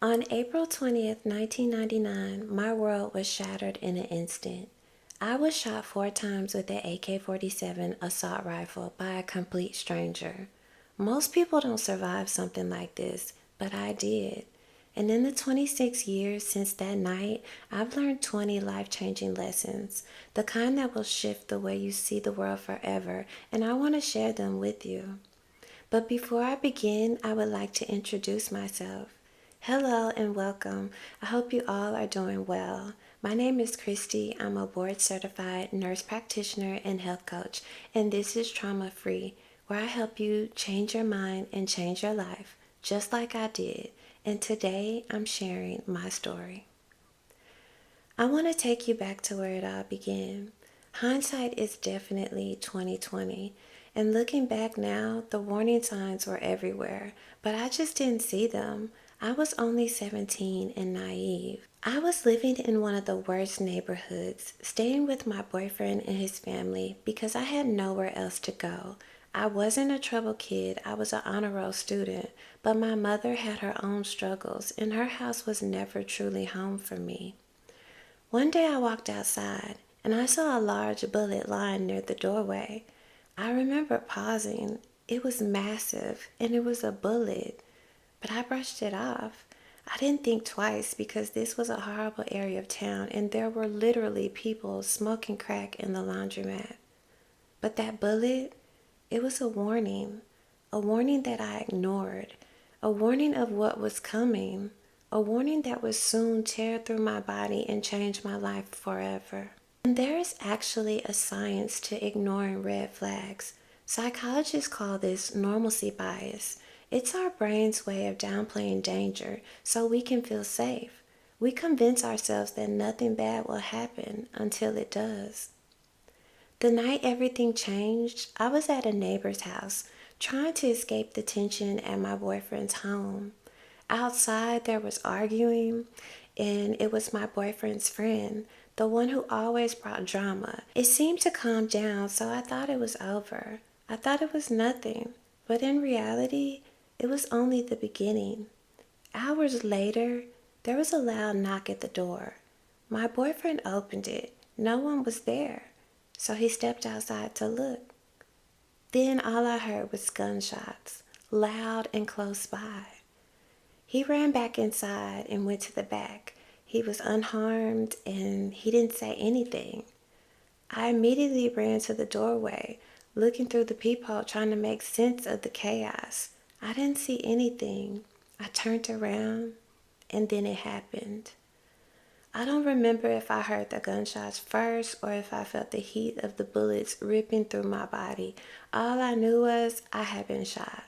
On April 20th, 1999, my world was shattered in an instant. I was shot 4 times with an AK-47 assault rifle by a complete stranger. Most people don't survive something like this, but I did. And in the 26 years since that night, I've learned 20 life-changing lessons, the kind that will shift the way you see the world forever, and I want to share them with you. But before I begin, I would like to introduce myself. Hello and welcome. I hope you all are doing well. My name is Christy. I'm a board certified nurse practitioner and health coach, and this is Trauma Free, where I help you change your mind and change your life, just like I did. And today I'm sharing my story. I want to take you back to where it all began. Hindsight is definitely 2020. And looking back now, the warning signs were everywhere, but I just didn't see them. I was only 17 and naive. I was living in one of the worst neighborhoods, staying with my boyfriend and his family because I had nowhere else to go. I wasn't a trouble kid, I was an honor roll student, but my mother had her own struggles and her house was never truly home for me. One day I walked outside and I saw a large bullet lying near the doorway. I remember pausing. It was massive and it was a bullet, but I brushed it off. I didn't think twice because this was a horrible area of town and there were literally people smoking crack in the laundromat. But that bullet, it was a warning that I ignored, a warning of what was coming, a warning that would soon tear through my body and change my life forever. And there is actually a science to ignoring red flags. Psychologists call this normalcy bias. It's our brain's way of downplaying danger so we can feel safe. We convince ourselves that nothing bad will happen until it does. The night everything changed, I was at a neighbor's house, trying to escape the tension at my boyfriend's home. Outside, there was arguing, and it was my boyfriend's friend, the one who always brought drama. It seemed to calm down, so I thought it was over. I thought it was nothing, but in reality, it was only the beginning. Hours later, there was a loud knock at the door. My boyfriend opened it. No one was there. So he stepped outside to look. Then all I heard was gunshots, loud and close by. He ran back inside and went to the back. He was unharmed and he didn't say anything. I immediately ran to the doorway, looking through the peephole trying to make sense of the chaos. I didn't see anything. I turned around and then it happened. I don't remember if I heard the gunshots first or if I felt the heat of the bullets ripping through my body. All I knew was I had been shot.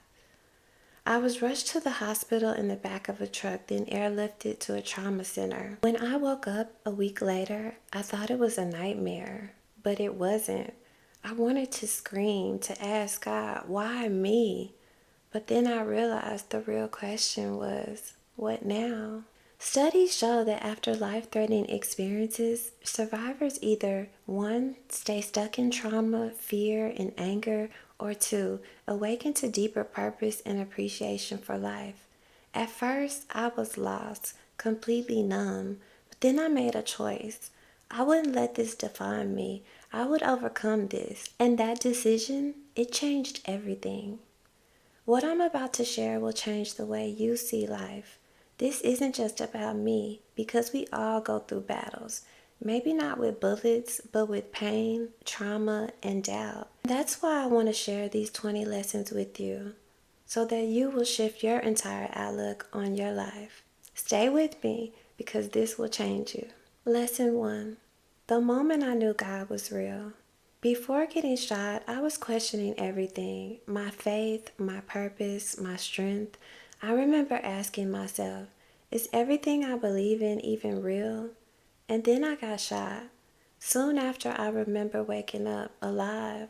I was rushed to the hospital in the back of a truck, then airlifted to a trauma center. When I woke up a week later, I thought it was a nightmare, but it wasn't. I wanted to scream, to ask God, why me? But then I realized the real question was, what now? Studies show that after life-threatening experiences, survivors either 1. Stay stuck in trauma, fear, and anger, or 2. Awaken to deeper purpose and appreciation for life. At first, I was lost, completely numb, but then I made a choice. I wouldn't let this define me. I would overcome this, and that decision, it changed everything. What I'm about to share will change the way you see life. This isn't just about me, because we all go through battles. Maybe not with bullets, but with pain, trauma, and doubt. That's why I want to share these 20 lessons with you, so that you will shift your entire outlook on your life. Stay with me, because this will change you. Lesson 1. The moment I knew God was real. Before getting shot, I was questioning everything. My faith, my purpose, my strength. I remember asking myself, is everything I believe in even real? And then I got shot. Soon after, I remember waking up alive.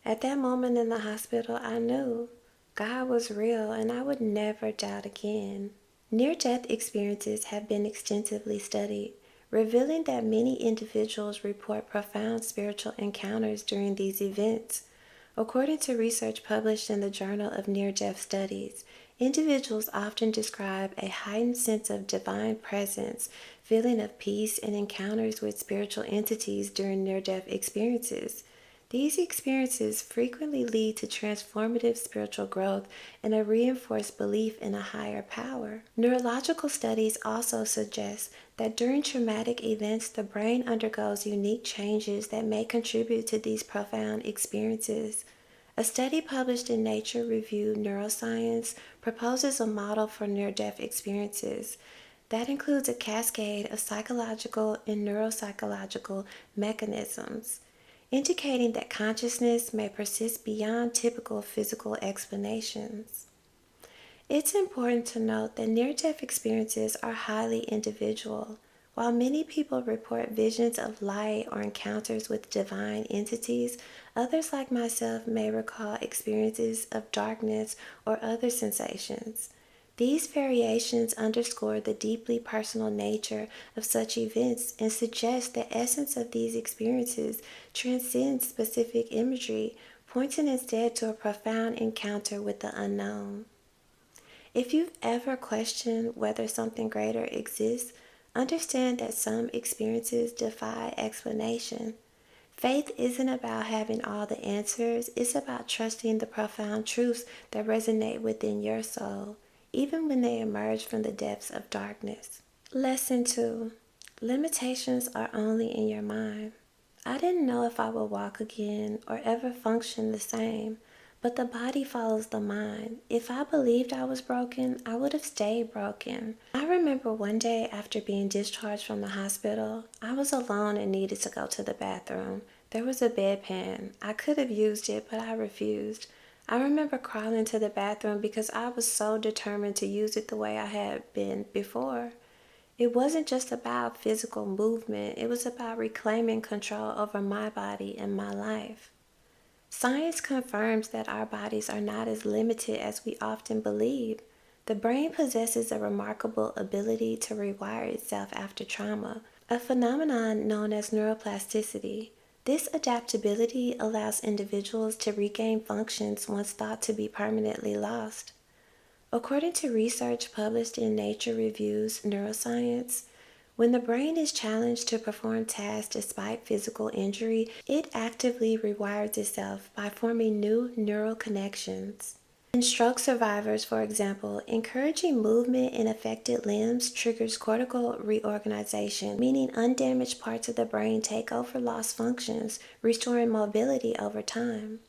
At that moment in the hospital, I knew God was real and I would never doubt again. Near-death experiences have been extensively studied, revealing that many individuals report profound spiritual encounters during these events. According to research published in the Journal of Near-Death Studies, Individuals often describe a heightened sense of divine presence, feeling of peace, and encounters with spiritual entities during near-death experiences. These experiences frequently lead to transformative spiritual growth and a reinforced belief in a higher power. Neurological studies also suggest that during traumatic events, the brain undergoes unique changes that may contribute to these profound experiences. A study published in Nature Review Neuroscience proposes a model for near-death experiences that includes a cascade of psychological and neuropsychological mechanisms, indicating that consciousness may persist beyond typical physical explanations. It's important to note that near-death experiences are highly individual. While many people report visions of light or encounters with divine entities, others like myself may recall experiences of darkness or other sensations. These variations underscore the deeply personal nature of such events and suggest the essence of these experiences transcends specific imagery, pointing instead to a profound encounter with the unknown. If you've ever questioned whether something greater exists, understand that some experiences defy explanation. Faith isn't about having all the answers, it's about trusting the profound truths that resonate within your soul, even when they emerge from the depths of darkness. Lesson 2. Limitations are only in your mind. I didn't know if I would walk again or ever function the same, but the body follows the mind. If I believed I was broken, I would have stayed broken. I remember one day after being discharged from the hospital, I was alone and needed to go to the bathroom. There was a bedpan. I could have used it, but I refused. I remember crawling to the bathroom because I was so determined to use it the way I had been before. It wasn't just about physical movement, it was about reclaiming control over my body and my life. Science confirms that our bodies are not as limited as we often believe. The brain possesses a remarkable ability to rewire itself after trauma, a phenomenon known as neuroplasticity. This adaptability allows individuals to regain functions once thought to be permanently lost. According to research published in Nature Reviews Neuroscience, when the brain is challenged to perform tasks despite physical injury, it actively rewires itself by forming new neural connections. In stroke survivors, for example, encouraging movement in affected limbs triggers cortical reorganization, meaning undamaged parts of the brain take over lost functions, restoring mobility over time.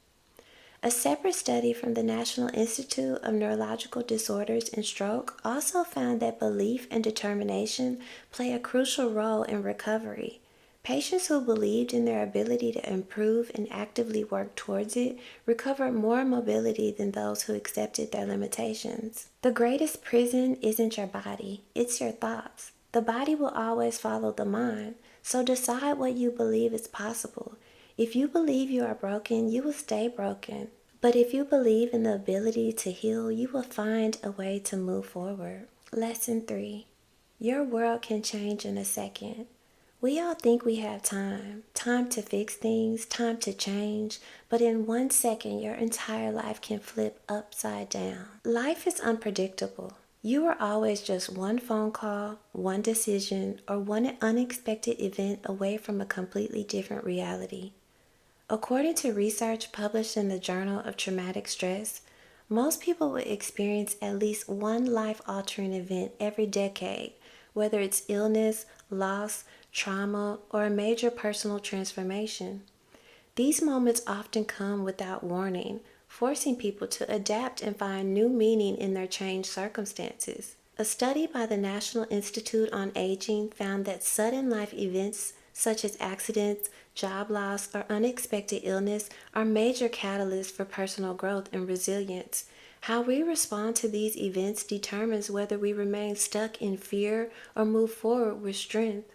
A separate study from the National Institute of Neurological Disorders and Stroke also found that belief and determination play a crucial role in recovery. Patients who believed in their ability to improve and actively worked towards it recovered more mobility than those who accepted their limitations. The greatest prison isn't your body, it's your thoughts. The body will always follow the mind, so decide what you believe is possible. If you believe you are broken, you will stay broken. But if you believe in the ability to heal, you will find a way to move forward. Lesson 3. Your world can change in a second. We all think we have time to fix things, time to change, but in 1 second, your entire life can flip upside down. Life is unpredictable. You are always just one phone call, one decision, or one unexpected event away from a completely different reality. According to research published in the Journal of Traumatic Stress, most people will experience at least one life-altering event every decade, whether it's illness, loss, trauma, or a major personal transformation. These moments often come without warning, forcing people to adapt and find new meaning in their changed circumstances. A study by the National Institute on Aging found that sudden life events such as accidents, job loss, or unexpected illness are major catalysts for personal growth and resilience. How we respond to these events determines whether we remain stuck in fear or move forward with strength.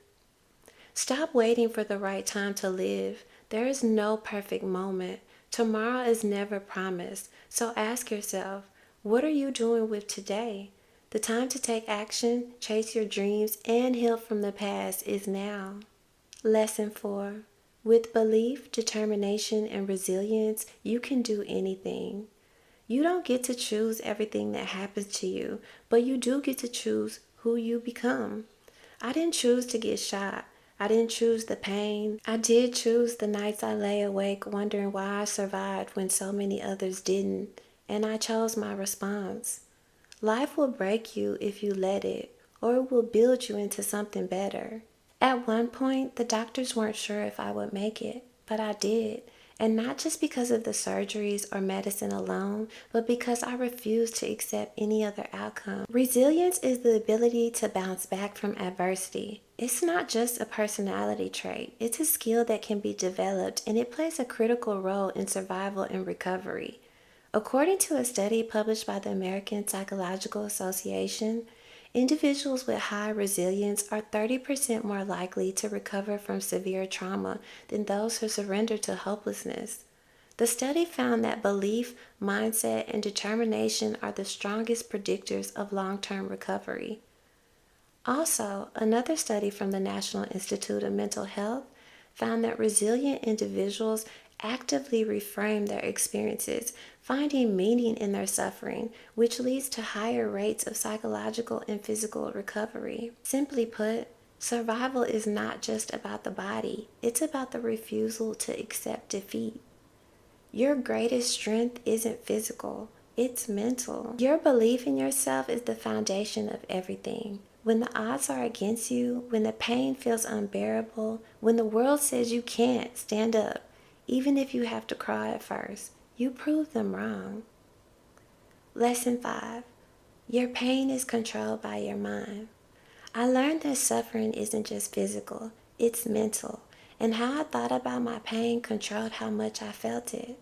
Stop waiting for the right time to live. There is no perfect moment. Tomorrow is never promised. So ask yourself, what are you doing with today? The time to take action, chase your dreams, and heal from the past is now. Lesson 4. With belief, determination, and resilience, you can do anything. You don't get to choose everything that happens to you, but you do get to choose who you become. I didn't choose to get shot. I didn't choose the pain. I did choose the nights I lay awake wondering why I survived when so many others didn't, and I chose my response. Life will break you if you let it, or it will build you into something better. At one point, the doctors weren't sure if I would make it, but I did. And not just because of the surgeries or medicine alone, but because I refused to accept any other outcome. Resilience is the ability to bounce back from adversity. It's not just a personality trait, it's a skill that can be developed, and it plays a critical role in survival and recovery. According to a study published by the American Psychological Association, individuals with high resilience are 30% more likely to recover from severe trauma than those who surrender to hopelessness. The study found that belief, mindset, and determination are the strongest predictors of long-term recovery. Also, another study from the National Institute of Mental Health found that resilient individuals actively reframe their experiences, finding meaning in their suffering, which leads to higher rates of psychological and physical recovery. Simply put, survival is not just about the body, it's about the refusal to accept defeat. Your greatest strength isn't physical, it's mental. Your belief in yourself is the foundation of everything. When the odds are against you, when the pain feels unbearable, when the world says you can't, stand up. Even if you have to cry at first, you prove them wrong. Lesson 5. Your pain is controlled by your mind. I learned that suffering isn't just physical, it's mental, and how I thought about my pain controlled how much I felt it.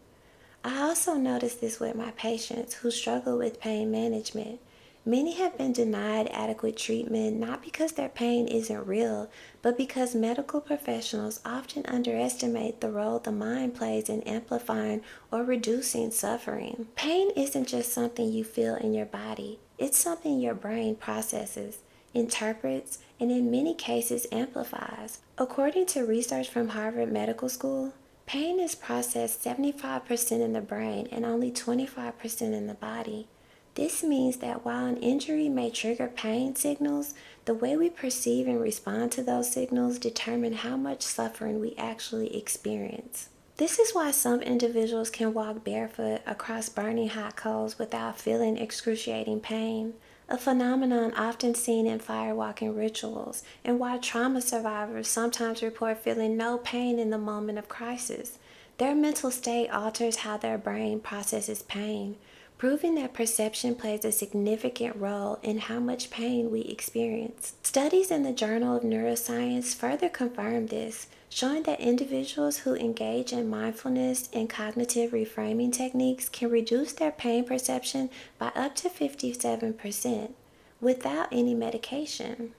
I also noticed this with my patients who struggle with pain management. Many have been denied adequate treatment not because their pain isn't real, but because medical professionals often underestimate the role the mind plays in amplifying or reducing suffering. Pain isn't just something you feel in your body, it's something your brain processes, interprets, and in many cases amplifies. According to research from Harvard Medical School, pain is processed 75% in the brain and only 25% in the body. This means that while an injury may trigger pain signals, the way we perceive and respond to those signals determine how much suffering we actually experience. This is why some individuals can walk barefoot across burning hot coals without feeling excruciating pain, a phenomenon often seen in firewalking rituals, and why trauma survivors sometimes report feeling no pain in the moment of crisis. Their mental state alters how their brain processes pain, proving that perception plays a significant role in how much pain we experience. Studies in the Journal of Neuroscience further confirm this, showing that individuals who engage in mindfulness and cognitive reframing techniques can reduce their pain perception by up to 57% without any medication.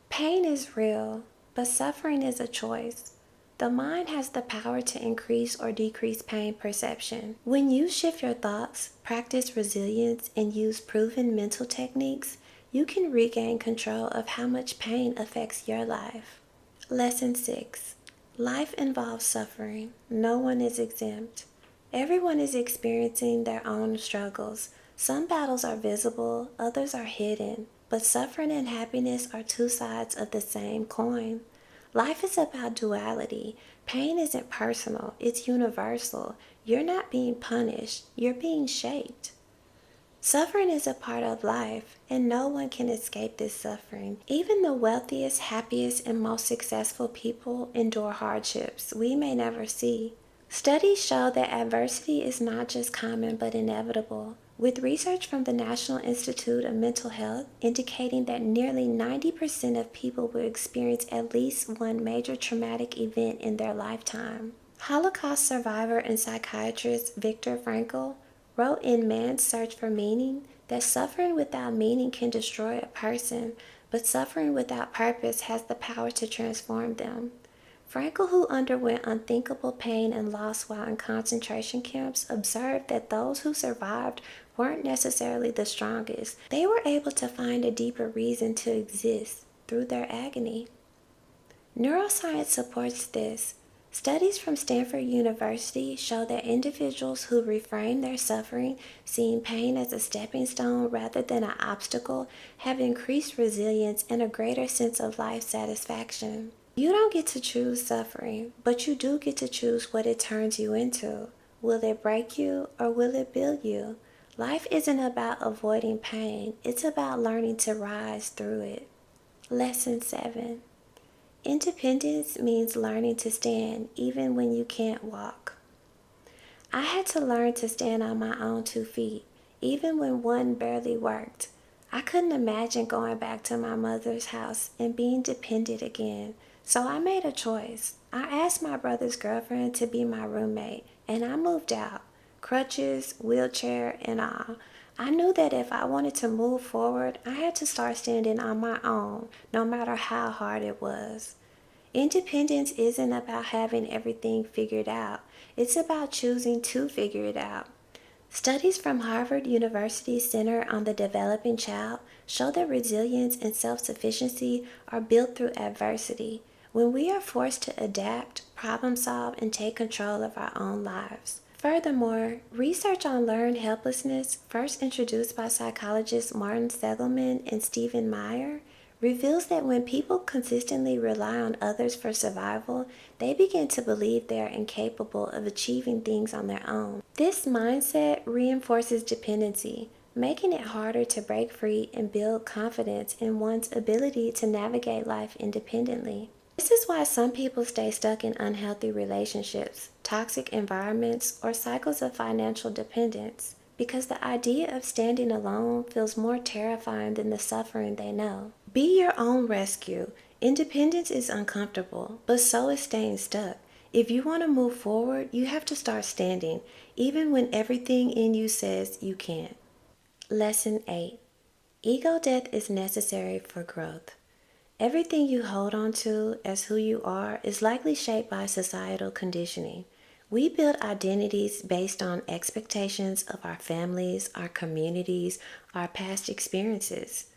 Pain is real, but suffering is a choice. The mind has the power to increase or decrease pain perception. When you shift your thoughts, practice resilience, and use proven mental techniques, you can regain control of how much pain affects your life. Lesson 6. Life involves suffering. No one is exempt. Everyone is experiencing their own struggles. Some battles are visible, others are hidden, but suffering and happiness are two sides of the same coin. Life is about duality. Pain isn't personal, it's universal. You're not being punished, you're being shaped. Suffering is a part of life, and no one can escape this suffering. Even the wealthiest, happiest, and most successful people endure hardships we may never see. Studies show that adversity is not just common but inevitable, with research from the National Institute of Mental Health indicating that nearly 90% of people will experience at least one major traumatic event in their lifetime. Holocaust survivor and psychiatrist Viktor Frankl wrote in Man's Search for Meaning that suffering without meaning can destroy a person, but suffering without purpose has the power to transform them. Frankl, who underwent unthinkable pain and loss while in concentration camps, observed that those who survived weren't necessarily the strongest. They were able to find a deeper reason to exist through their agony. Neuroscience supports this. Studies from Stanford University show that individuals who reframe their suffering, seeing pain as a stepping stone rather than an obstacle, have increased resilience and a greater sense of life satisfaction. You don't get to choose suffering, but you do get to choose what it turns you into. Will it break you or will it build you? Life isn't about avoiding pain, it's about learning to rise through it. Lesson 7. Independence means learning to stand even when you can't walk. I had to learn to stand on my own 2 feet, even when one barely worked. I couldn't imagine going back to my mother's house and being dependent again, so I made a choice. I asked my brother's girlfriend to be my roommate, and I moved out, crutches, wheelchair, and all. I knew that if I wanted to move forward, I had to start standing on my own, no matter how hard it was. Independence isn't about having everything figured out. It's about choosing to figure it out. Studies from Harvard University's Center on the Developing Child show that resilience and self-sufficiency are built through adversity, when we are forced to adapt, problem solve, and take control of our own lives. Furthermore, research on learned helplessness, first introduced by psychologists Martin Seligman and Stephen Meyer, reveals that when people consistently rely on others for survival, they begin to believe they are incapable of achieving things on their own. This mindset reinforces dependency, making it harder to break free and build confidence in one's ability to navigate life independently. This is why some people stay stuck in unhealthy relationships, toxic environments, or cycles of financial dependence, because the idea of standing alone feels more terrifying than the suffering they know. Be your own rescue. Independence is uncomfortable, but so is staying stuck. If you want to move forward, you have to start standing, even when everything in you says you can't. Lesson 8. Ego death is necessary for growth. Everything you hold on to as who you are is likely shaped by societal conditioning. We build identities based on expectations of our families, our communities, our past experiences.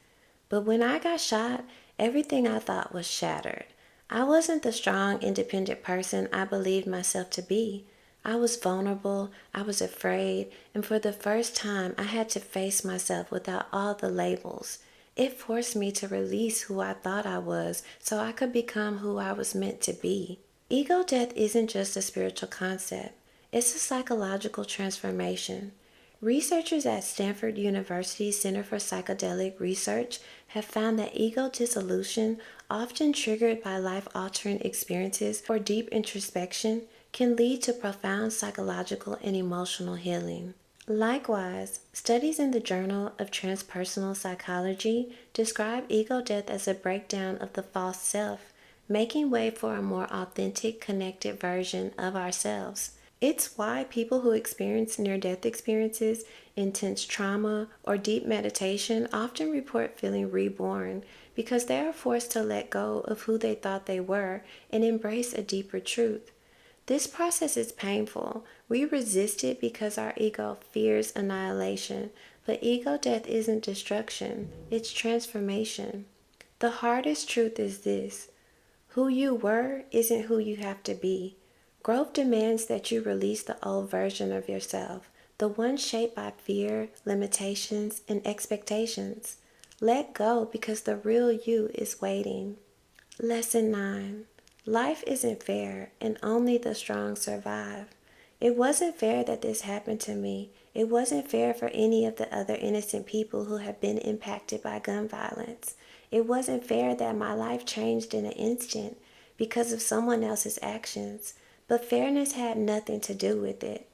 But when I got shot, everything I thought was shattered. I wasn't the strong, independent person I believed myself to be. I was vulnerable, I was afraid, and for the first time I had to face myself without all the labels. It forced me to release who I thought I was so I could become who I was meant to be. Ego death isn't just a spiritual concept, it's a psychological transformation. Researchers at Stanford University's Center for Psychedelic Research have found that ego dissolution, often triggered by life-altering experiences or deep introspection, can lead to profound psychological and emotional healing. Likewise, studies in the Journal of Transpersonal Psychology describe ego death as a breakdown of the false self, making way for a more authentic, connected version of ourselves. It's why people who experience near-death experiences, intense trauma, or deep meditation often report feeling reborn, because they are forced to let go of who they thought they were and embrace a deeper truth. This process is painful. We resist it because our ego fears annihilation, but ego death isn't destruction, it's transformation. The hardest truth is this: who you were isn't who you have to be. Growth demands that you release the old version of yourself, the one shaped by fear, limitations, and expectations. Let go because the real you is waiting. Lesson 9. Life isn't fair, and only the strong survive. It wasn't fair that this happened to me. It wasn't fair for any of the other innocent people who have been impacted by gun violence. It wasn't fair that my life changed in an instant because of someone else's actions. But fairness had nothing to do with it.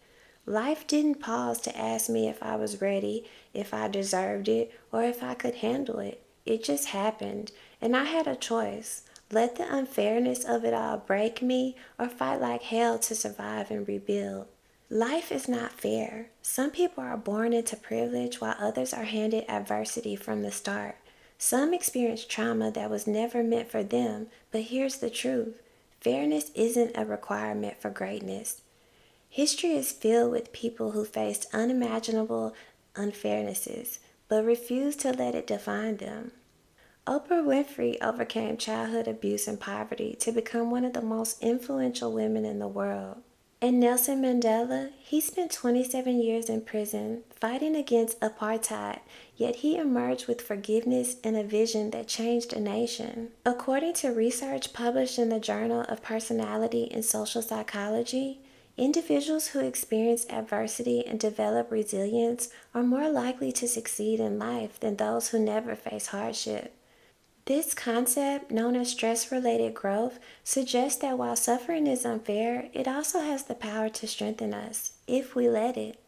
Life didn't pause to ask me if I was ready, if I deserved it, or if I could handle it. It just happened, and I had a choice. Let the unfairness of it all break me, or fight like hell to survive and rebuild. Life is not fair. Some people are born into privilege while others are handed adversity from the start. Some experience trauma that was never meant for them, but here's the truth. Fairness isn't a requirement for greatness. History is filled with people who faced unimaginable unfairnesses, but refused to let it define them. Oprah Winfrey overcame childhood abuse and poverty to become one of the most influential women in the world. And Nelson Mandela, he spent 27 years in prison fighting against apartheid, yet he emerged with forgiveness and a vision that changed a nation. According to research published in the Journal of Personality and Social Psychology, individuals who experience adversity and develop resilience are more likely to succeed in life than those who never face hardship. This concept, known as stress-related growth, suggests that while suffering is unfair, it also has the power to strengthen us, if we let it.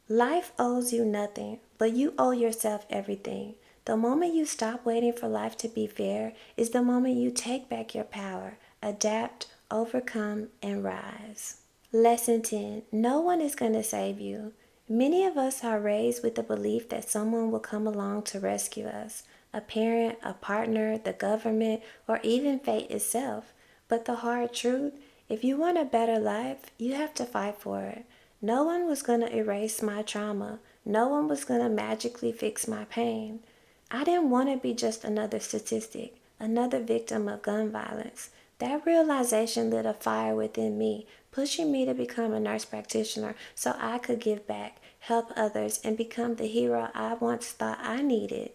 Life owes you nothing, but you owe yourself everything. The moment you stop waiting for life to be fair is the moment you take back your power, adapt, overcome, and rise. Lesson 10. No one is going to save you. Many of us are raised with the belief that someone will come along to rescue us, a parent, a partner, the government, or even fate itself. But the hard truth, if you want a better life, you have to fight for it. No one was going to erase my trauma. No one was going to magically fix my pain. I didn't want to be just another statistic, another victim of gun violence. That realization lit a fire within me, pushing me to become a nurse practitioner so I could give back, help others, and become the hero I once thought I needed.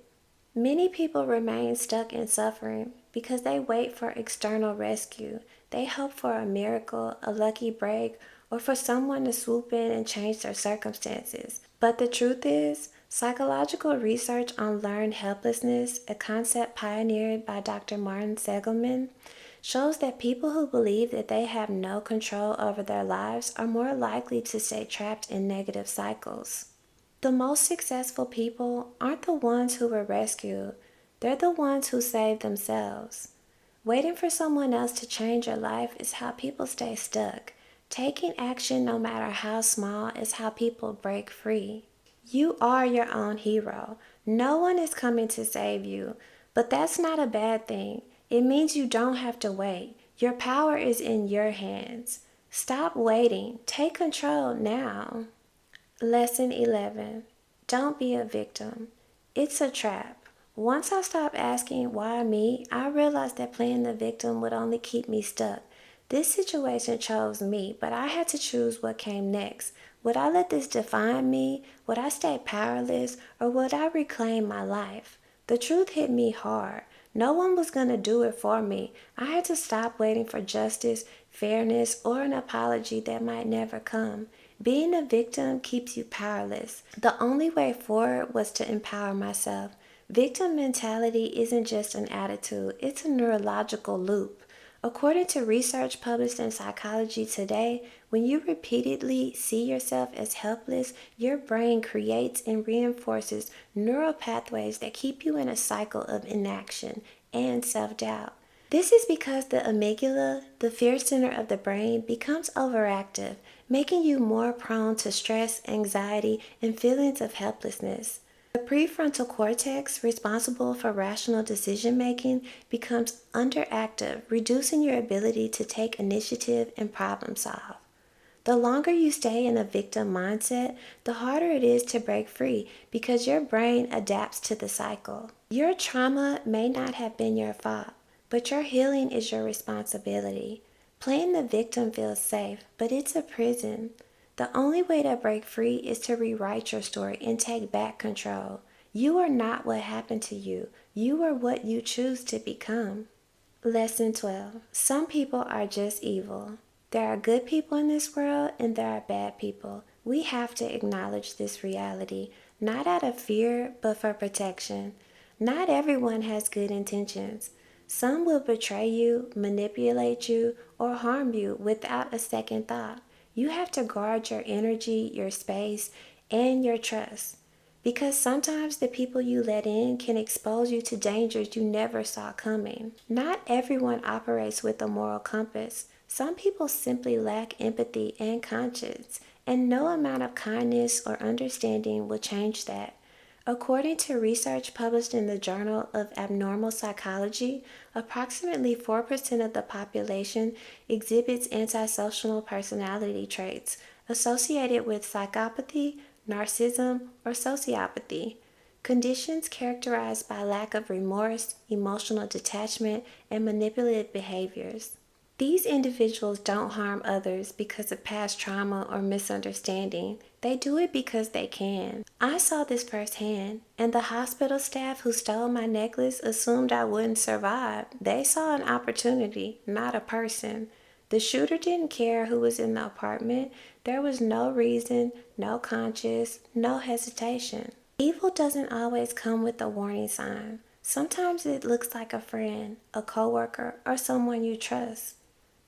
Many people remain stuck in suffering because they wait for external rescue. They hope for a miracle, a lucky break, or for someone to swoop in and change their circumstances. But the truth is, psychological research on learned helplessness, a concept pioneered by Dr. Martin Seligman, shows that people who believe that they have no control over their lives are more likely to stay trapped in negative cycles. The most successful people aren't the ones who were rescued, they're the ones who saved themselves. Waiting for someone else to change your life is how people stay stuck. Taking action, no matter how small, is how people break free. You are your own hero. No one is coming to save you, but that's not a bad thing. It means you don't have to wait. Your power is in your hands. Stop waiting. Take control now. Lesson 11. Don't be a victim. It's a trap. Once I stopped asking why me, I realized that playing the victim would only keep me stuck. This situation chose me, but I had to choose what came next. Would I let this define me? Would I stay powerless? Or would I reclaim my life? The truth hit me hard. No one was going to do it for me. I had to stop waiting for justice, fairness, or an apology that might never come. Being a victim keeps you powerless. The only way forward was to empower myself. Victim mentality isn't just an attitude, it's a neurological loop. According to research published in Psychology Today, when you repeatedly see yourself as helpless, your brain creates and reinforces neural pathways that keep you in a cycle of inaction and self-doubt. This is because the amygdala, the fear center of the brain, becomes overactive, making you more prone to stress, anxiety, and feelings of helplessness. The prefrontal cortex, responsible for rational decision making, becomes underactive, reducing your ability to take initiative and problem solve. The longer you stay in a victim mindset, the harder it is to break free because your brain adapts to the cycle. Your trauma may not have been your fault, but your healing is your responsibility. Playing the victim feels safe, but it's a prison. The only way to break free is to rewrite your story and take back control. You are not what happened to you. You are what you choose to become. Lesson 12. Some people are just evil. There are good people in this world and there are bad people. We have to acknowledge this reality, not out of fear, but for protection. Not everyone has good intentions. Some will betray you, manipulate you, or harm you without a second thought. You have to guard your energy, your space, and your trust. Because sometimes the people you let in can expose you to dangers you never saw coming. Not everyone operates with a moral compass. Some people simply lack empathy and conscience, and no amount of kindness or understanding will change that. According to research published in the Journal of Abnormal Psychology, approximately 4% of the population exhibits antisocial personality traits associated with psychopathy, narcissism, or sociopathy. conditions characterized by lack of remorse, emotional detachment, and manipulative behaviors. These individuals don't harm others because of past trauma or misunderstanding. They do it because they can. I saw this firsthand, and the hospital staff who stole my necklace assumed I wouldn't survive. They saw an opportunity, not a person. The shooter didn't care who was in the apartment. There was no reason, no conscience, no hesitation. Evil doesn't always come with a warning sign. Sometimes it looks like a friend, a coworker, or someone you trust.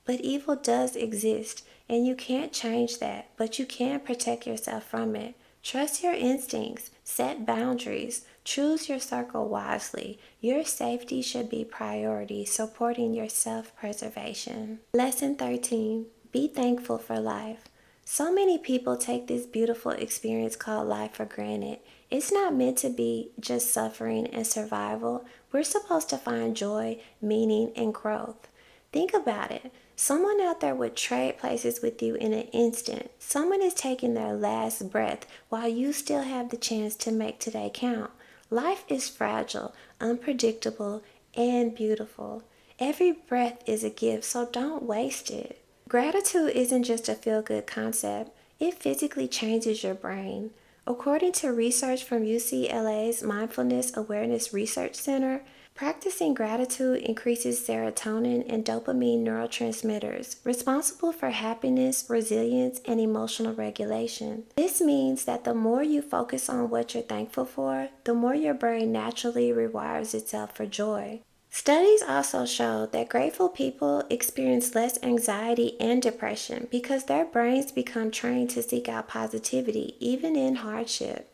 But evil does exist, and you can't change that, but you can protect yourself from it. Trust your instincts, set boundaries, choose your circle wisely. Your safety should be priority, supporting your self-preservation. Lesson 13. Be thankful for life. So many people take this beautiful experience called life for granted. It's not meant to be just suffering and survival. We're supposed to find joy, meaning, and growth. Think about it. Someone out there would trade places with you in an instant. Someone is taking their last breath while you still have the chance to make today count. Life is fragile, unpredictable, and beautiful. Every breath is a gift, so don't waste it. Gratitude isn't just a feel-good concept. It physically changes your brain. According to research from UCLA's Mindfulness Awareness Research Center, practicing gratitude increases serotonin and dopamine neurotransmitters responsible for happiness, resilience, and emotional regulation. This means that the more you focus on what you're thankful for, the more your brain naturally rewires itself for joy. Studies also show that grateful people experience less anxiety and depression because their brains become trained to seek out positivity even in hardship.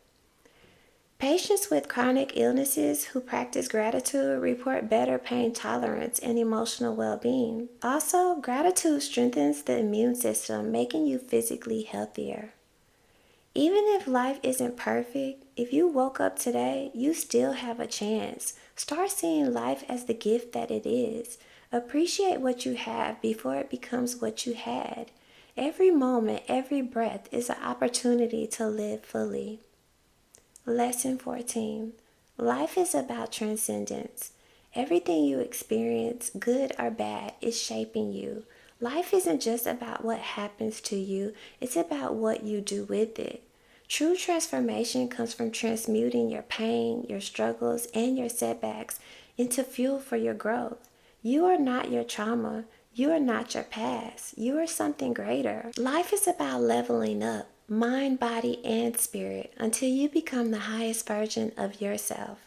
Patients with chronic illnesses who practice gratitude report better pain tolerance and emotional well-being. Also, gratitude strengthens the immune system, making you physically healthier. Even if life isn't perfect, if you woke up today, you still have a chance. Start seeing life as the gift that it is. Appreciate what you have before it becomes what you had. Every moment, every breath is an opportunity to live fully. Lesson 14. Life is about transcendence. Everything you experience, good or bad, is shaping you. Life isn't just about what happens to you, it's about what you do with it. True transformation comes from transmuting your pain, your struggles, and your setbacks into fuel for your growth. You are not your trauma. You are not your past. You are something greater. Life is about leveling up, mind, body, and spirit, until you become the highest version of yourself.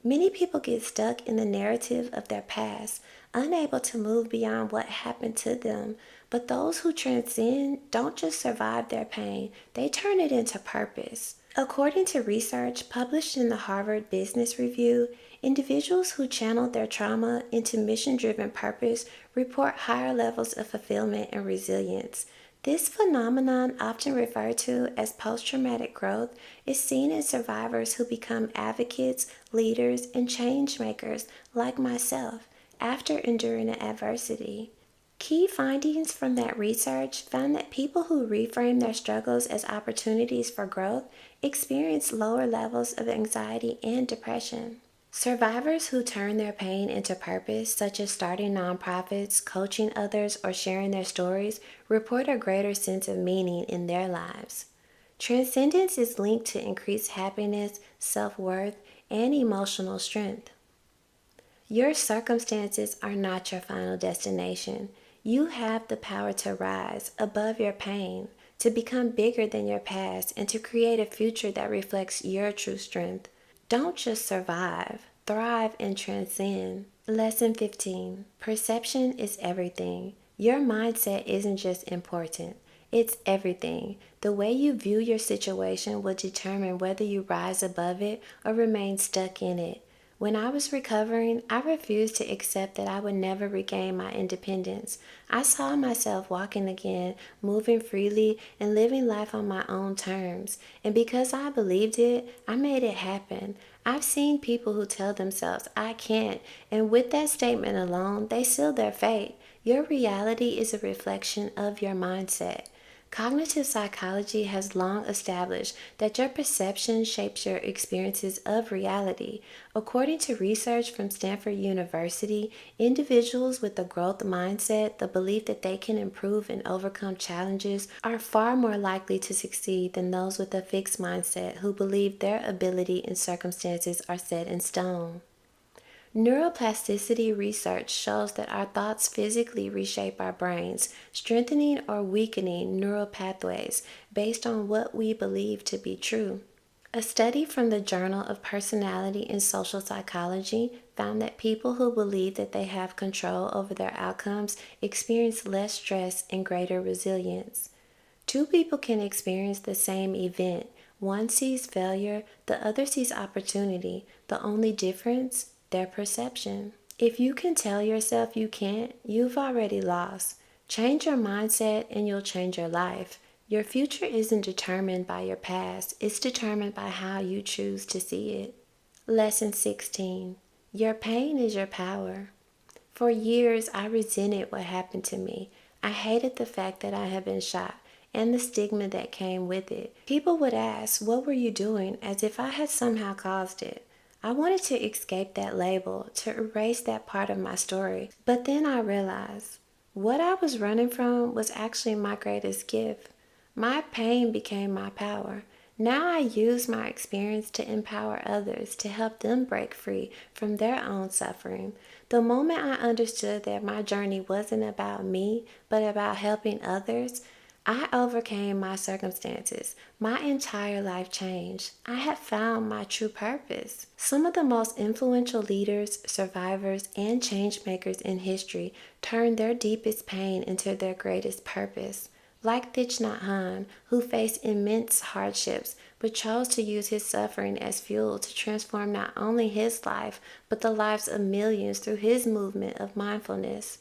Many people get stuck in the narrative of their past, unable to move beyond what happened to them. But those who transcend don't just survive their pain, they turn it into purpose. According to research published in the Harvard Business Review, individuals who channel their trauma into mission-driven purpose report higher levels of fulfillment and resilience. This phenomenon, often referred to as post-traumatic growth, is seen in survivors who become advocates, leaders, and change makers like myself after enduring an adversity. Key findings from that research found that people who reframe their struggles as opportunities for growth experience lower levels of anxiety and depression. Survivors who turn their pain into purpose, such as starting nonprofits, coaching others, or sharing their stories, report a greater sense of meaning in their lives. Transcendence is linked to increased happiness, self-worth, and emotional strength. Your circumstances are not your final destination. You have the power to rise above your pain, to become bigger than your past, and to create a future that reflects your true strength. Don't just survive, thrive and transcend. Lesson 15. Perception is everything. Your mindset isn't just important, it's everything. The way you view your situation will determine whether you rise above it or remain stuck in it. When I was recovering, I refused to accept that I would never regain my independence. I saw myself walking again, moving freely, and living life on my own terms. And because I believed it, I made it happen. I've seen people who tell themselves, I can't, and with that statement alone, they seal their fate. Your reality is a reflection of your mindset. Cognitive psychology has long established that your perception shapes your experiences of reality. According to research from Stanford University, individuals with a growth mindset, the belief that they can improve and overcome challenges, are far more likely to succeed than those with a fixed mindset who believe their ability and circumstances are set in stone. Neuroplasticity research shows that our thoughts physically reshape our brains, strengthening or weakening neural pathways based on what we believe to be true. A study from the Journal of Personality and Social Psychology found that people who believe that they have control over their outcomes experience less stress and greater resilience. Two people can experience the same event. One sees failure, the other sees opportunity. The only difference? Their perception. If you can tell yourself you can't, you've already lost. Change your mindset and you'll change your life. Your future isn't determined by your past, it's determined by how you choose to see it. Lesson 16. Your pain is your power. For years, I resented what happened to me. I hated the fact that I had been shot and the stigma that came with it. People would ask, "What were you doing?" as if I had somehow caused it. I wanted to escape that label, to erase that part of my story. But then I realized what I was running from was actually my greatest gift. My pain became my power. Now I use my experience to empower others, to help them break free from their own suffering. The moment I understood that my journey wasn't about me, but about helping others, I overcame my circumstances. My entire life changed. I had found my true purpose. Some of the most influential leaders, survivors, and change makers in history turned their deepest pain into their greatest purpose. Like Thich Nhat Hanh, who faced immense hardships but chose to use his suffering as fuel to transform not only his life but the lives of millions through his movement of mindfulness.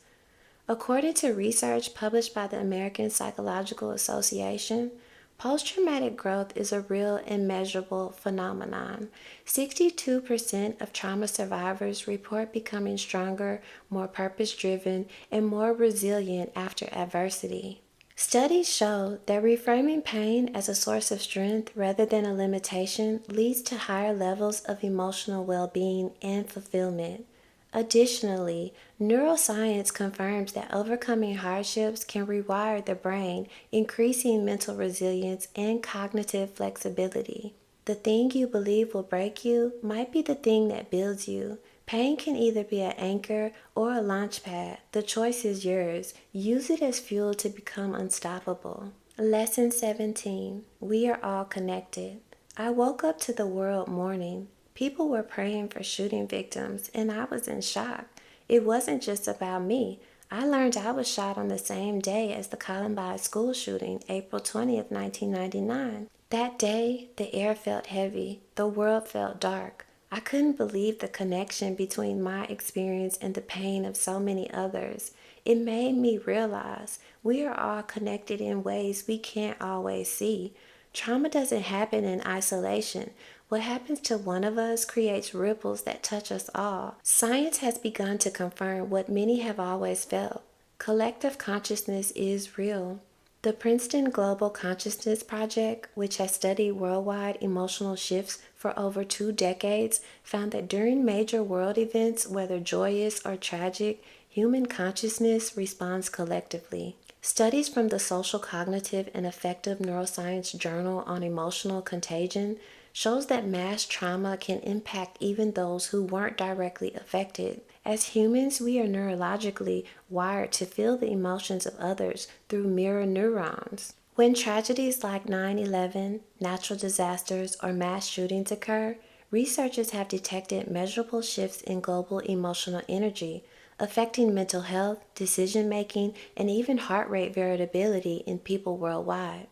According to research published by the American Psychological Association, post-traumatic growth is a real and measurable phenomenon. 62% of trauma survivors report becoming stronger, more purpose-driven, and more resilient after adversity. Studies show that reframing pain as a source of strength rather than a limitation leads to higher levels of emotional well-being and fulfillment. Additionally, neuroscience confirms that overcoming hardships can rewire the brain, increasing mental resilience and cognitive flexibility. The thing you believe will break you might be the thing that builds you. Pain can either be an anchor or a launch pad. The choice is yours. Use it as fuel to become unstoppable. Lesson 17. We are all connected. I woke up to the world mourning. People were praying for shooting victims, and I was in shock. It wasn't just about me. I learned I was shot on the same day as the Columbine school shooting, April 20th, 1999. That day, the air felt heavy. The world felt dark. I couldn't believe the connection between my experience and the pain of so many others. It made me realize we are all connected in ways we can't always see. Trauma doesn't happen in isolation. What happens to one of us creates ripples that touch us all. Science has begun to confirm what many have always felt. Collective consciousness is real. The Princeton Global Consciousness Project, which has studied worldwide emotional shifts for over 2 decades, found that during major world events, whether joyous or tragic, human consciousness responds collectively. Studies from the Social Cognitive and Affective Neuroscience Journal on Emotional Contagion shows that mass trauma can impact even those who weren't directly affected. As humans, we are neurologically wired to feel the emotions of others through mirror neurons. When tragedies like 9/11, natural disasters, or mass shootings occur, researchers have detected measurable shifts in global emotional energy, affecting mental health, decision-making, and even heart rate variability in people worldwide.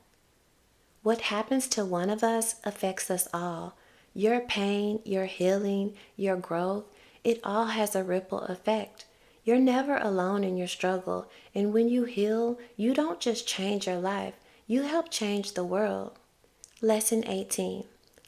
What happens to one of us affects us all. Your pain, your healing, your growth, it all has a ripple effect. You're never alone in your struggle, and when you heal, you don't just change your life, you help change the world. Lesson 18.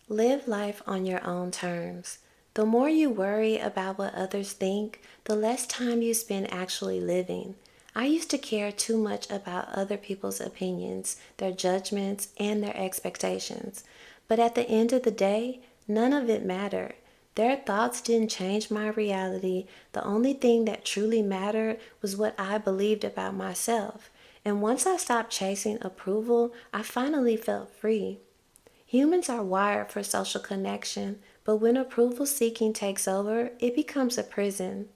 Live life on your own terms. The more you worry about what others think, the less time you spend actually living. I used to care too much about other people's opinions, their judgments, and their expectations. But at the end of the day, none of it mattered. Their thoughts didn't change my reality. The only thing that truly mattered was what I believed about myself. And once I stopped chasing approval, I finally felt free. Humans are wired for social connection, but when approval seeking takes over, it becomes a prison.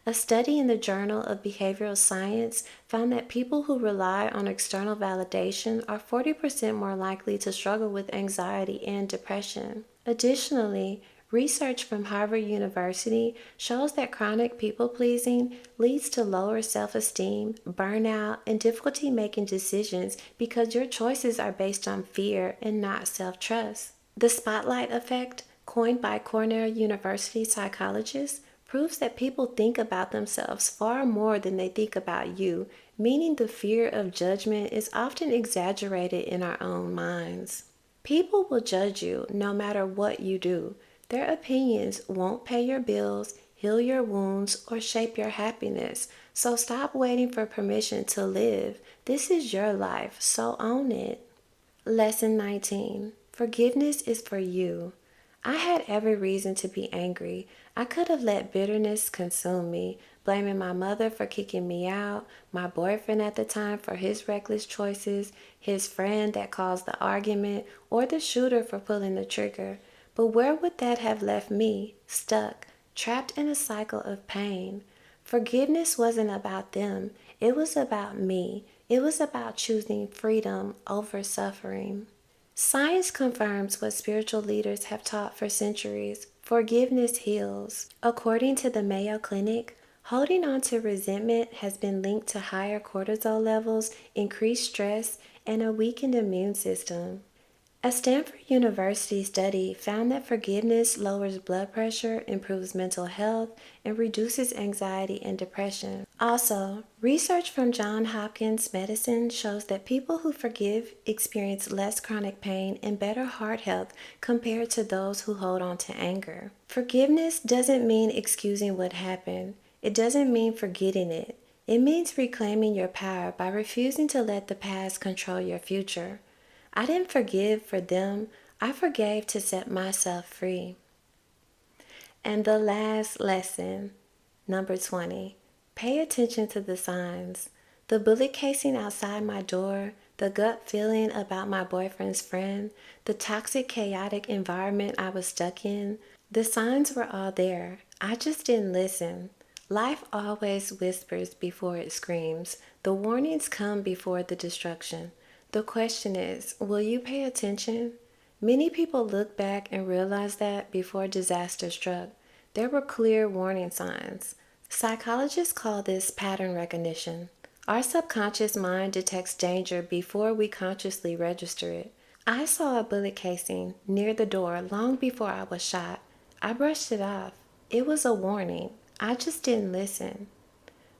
A study in the Journal of Behavioral Science found that people who rely on external validation are 40% more likely to struggle with anxiety and depression. Additionally, research from Harvard University shows that chronic people pleasing leads to lower self esteem, burnout, and difficulty making decisions because your choices are based on fear and not self trust. The spotlight effect, coined by Cornell University psychologists, proves that people think about themselves far more than they think about you, meaning the fear of judgment is often exaggerated in our own minds. People will judge you no matter what you do. Their opinions won't pay your bills, heal your wounds, or shape your happiness. So stop waiting for permission to live. This is your life, so own it. Lesson 19. Forgiveness is for you. I had every reason to be angry. I could have let bitterness consume me, blaming my mother for kicking me out, my boyfriend at the time for his reckless choices, his friend that caused the argument, or the shooter for pulling the trigger. But where would that have left me? Stuck, trapped in a cycle of pain. Forgiveness wasn't about them, it was about me. It was about choosing freedom over suffering. Science confirms what spiritual leaders have taught for centuries. Forgiveness heals. According to the Mayo Clinic, holding on to resentment has been linked to higher cortisol levels, increased stress, and a weakened immune system. A Stanford University study found that forgiveness lowers blood pressure, improves mental health, and reduces anxiety and depression. Also, research from Johns Hopkins Medicine shows that people who forgive experience less chronic pain and better heart health compared to those who hold on to anger. Forgiveness doesn't mean excusing what happened. It doesn't mean forgetting it. It means reclaiming your power by refusing to let the past control your future. I didn't forgive for them, I forgave to set myself free. And the last lesson, number 20, pay attention to the signs. The bullet casing outside my door, the gut feeling about my boyfriend's friend, the toxic, chaotic environment I was stuck in, the signs were all there. I just didn't listen. Life always whispers before it screams. The warnings come before the destruction. The question is, will you pay attention? Many people look back and realize that before disaster struck, there were clear warning signs. Psychologists call this pattern recognition. Our subconscious mind detects danger before we consciously register it. I saw a bullet casing near the door long before I was shot. I brushed it off. It was a warning. I just didn't listen.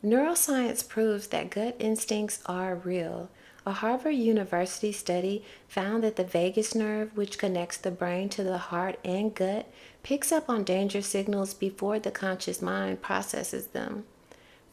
Neuroscience proves that gut instincts are real. A Harvard University study found that the vagus nerve, which connects the brain to the heart and gut, picks up on danger signals before the conscious mind processes them.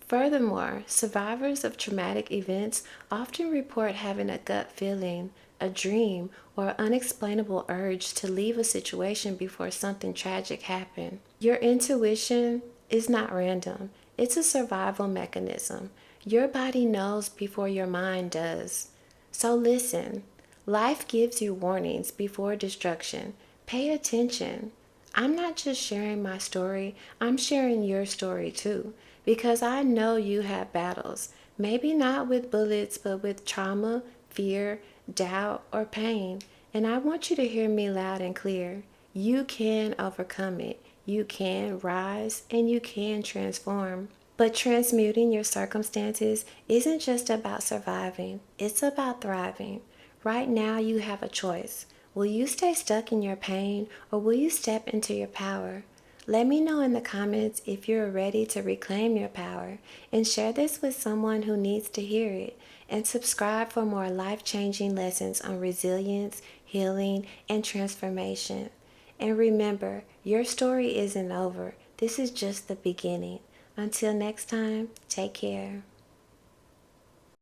Furthermore, survivors of traumatic events often report having a gut feeling, a dream, or unexplainable urge to leave a situation before something tragic happened. Your intuition is not random, it's a survival mechanism. Your body knows before your mind does. So listen, life gives you warnings before destruction. Pay attention. I'm not just sharing my story, I'm sharing your story too. Because I know you have battles. Maybe not with bullets, but with trauma, fear, doubt, or pain. And I want you to hear me loud and clear. You can overcome it. You can rise and you can transform. But transmuting your circumstances isn't just about surviving, it's about thriving. Right now, you have a choice. Will you stay stuck in your pain or will you step into your power? Let me know in the comments if you're ready to reclaim your power and share this with someone who needs to hear it. And subscribe for more life-changing lessons on resilience, healing, and transformation. And remember, your story isn't over. This is just the beginning. Until next time, take care.